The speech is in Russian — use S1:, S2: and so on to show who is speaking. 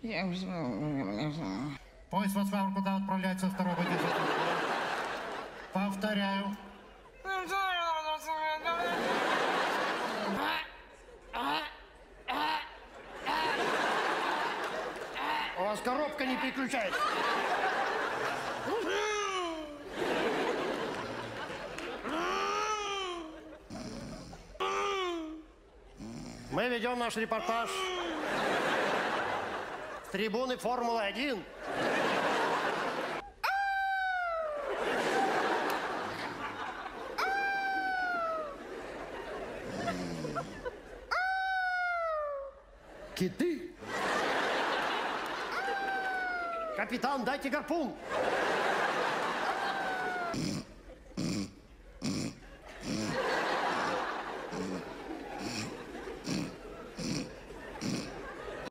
S1: Поезд «Вацлав» куда отправляется второго десятка? Повторяю. У вас коробка не переключается. Мы ведем наш репортаж с трибуны Формулы-1. Киты? Капитан, дайте гарпун.